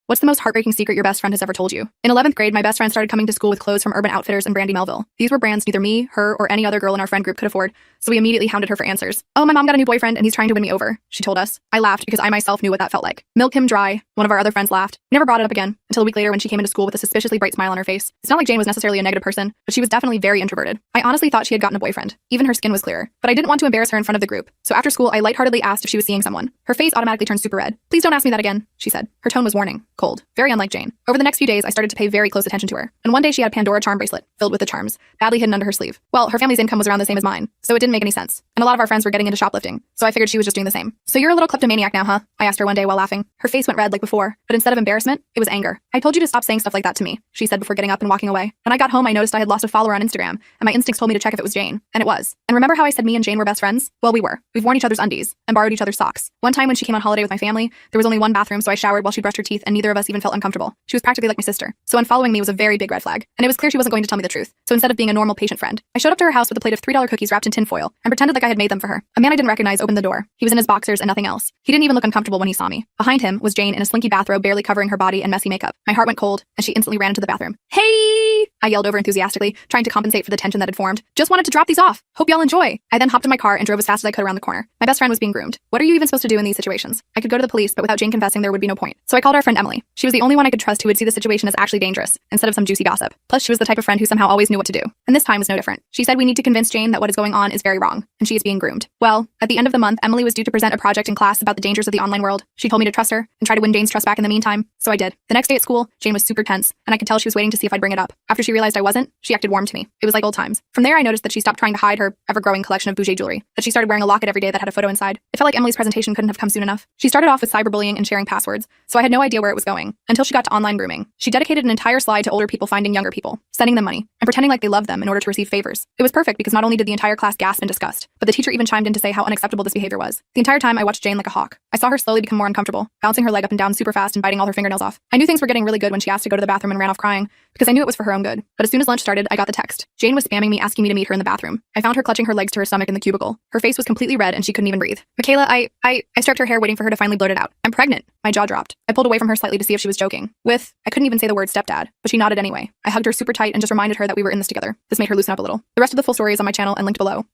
What's the most heartbreaking secret your best friend has ever told you? In 11th grade, my best friend started coming to school with clothes from Urban Outfitters and Brandy Melville. These were brands neither me, her, or any other girl in our friend group could afford, so we immediately hounded her for answers. "Oh, my mom got a new boyfriend and he's trying to win me over," she told us. I laughed because I myself knew what that felt like. "Milk him dry," one of our other friends laughed. We never brought it up again, until a week later when she came into school with a suspiciously bright smile on her face. It's not like Jane was necessarily a negative person, but she was definitely very introverted. I honestly thought she had gotten a boyfriend. Even her skin was clearer. But I didn't want to embarrass her in front of the group, so after school I lightheartedly asked if she was seeing someone. Her face automatically turned super red. "Please don't ask me that again," she said. Her tone was warning, cold, very unlike Jane. Over the next few days, I started to pay very close attention to her, and one day she had a Pandora charm bracelet, filled with the charms, badly hidden under her sleeve. Well, her family's income was around the same as mine, so it didn't make any sense. And a lot of our friends were getting into shoplifting, so I figured she was just doing the same. "So you're a little kleptomaniac now, huh?" I asked her one day while laughing. Her face went red like before, but instead of embarrassment, it was anger. "I told you to stop saying stuff like that to me," she said before getting up and walking away. When I got home, I noticed I had lost a follower on Instagram, and my instincts told me to check if it was Jane, and it was. And remember how I said me and Jane were best friends? Well, we were. We've worn each other's undies, and borrowed each other's socks. One time when she came on holiday with my family, there was only one bathroom, so I showered while she brushed her teeth, and neither of us even felt uncomfortable. She was practically like my sister. So unfollowing me was a very big red flag, and it was clear she wasn't going to tell me the truth. So instead of being a normal patient friend, I showed up to her house with a plate of $3 cookies wrapped in tinfoil, and pretended like I had made them for her. A man I didn't recognize opened the door. He was in his boxers and nothing else. He didn't even look uncomfortable when he saw me. Behind him was Jane in a slinky bathrobe barely covering her body and messy makeup. My heart went cold, and she instantly ran into the bathroom. "Hey!" I yelled over enthusiastically, trying to compensate for the tension that had formed. "Just wanted to drop these off. Hope y'all enjoy." I then hopped in my car and drove as fast as I could around the corner. My best friend was being groomed. What are you even supposed to do in these situations? I could go to the police, but without Jane confessing, there would be no point. So I called our friend Emily. She was the only one I could trust who would see the situation as actually dangerous, instead of some juicy gossip. Plus, she was the type of friend who somehow always knew what to do. And this time was no different. She said we need to convince Jane that what is going on is very wrong, and she is being groomed. Well, at the end of the month, Emily was due to present a project in class about the dangers of the online world. She told me to trust her, and try to win Jane's trust back in the meantime, so I did. The next day at school, Jane was super tense, and I could tell she was waiting to see if I'd bring it up. After she realized I wasn't, she acted warm to me. It was like old times. From there, I noticed that she stopped trying to hide her ever-growing collection of bougie jewelry, that she started wearing a locket every day that had a photo inside. It felt like Emily's presentation couldn't have come soon enough. She started off with cyberbullying and sharing passwords, so I had no idea where it was going, until she got to online grooming. She dedicated an entire slide to older people finding younger people, sending them money, and pretending like they loved them in order to receive favors. It was perfect because not only did the entire class gasp in disgust, but the teacher even chimed in to say how unacceptable this behavior was. The entire time I watched Jane like a hawk. I saw her slowly become more uncomfortable, bouncing her leg up and down super fast and biting all her fingernails off. I knew things were getting really good when she asked to go to the bathroom and ran off crying, because I knew it was for her own good. But as soon as lunch started, I got the text. Jane was spamming me asking me to meet her in the bathroom. I found her clutching her legs to her stomach in the cubicle. Her face was completely red and she couldn't even breathe. "Michaela, I stroked her hair waiting for her to finally blurt it out. I'm pregnant." My jaw dropped. I pulled away from her slightly to see if she was joking. I couldn't even say the word stepdad, but she nodded anyway. I hugged her super tight and just reminded her that we were in this together. This made her loosen up a little. The rest of the full story is on my channel and linked below.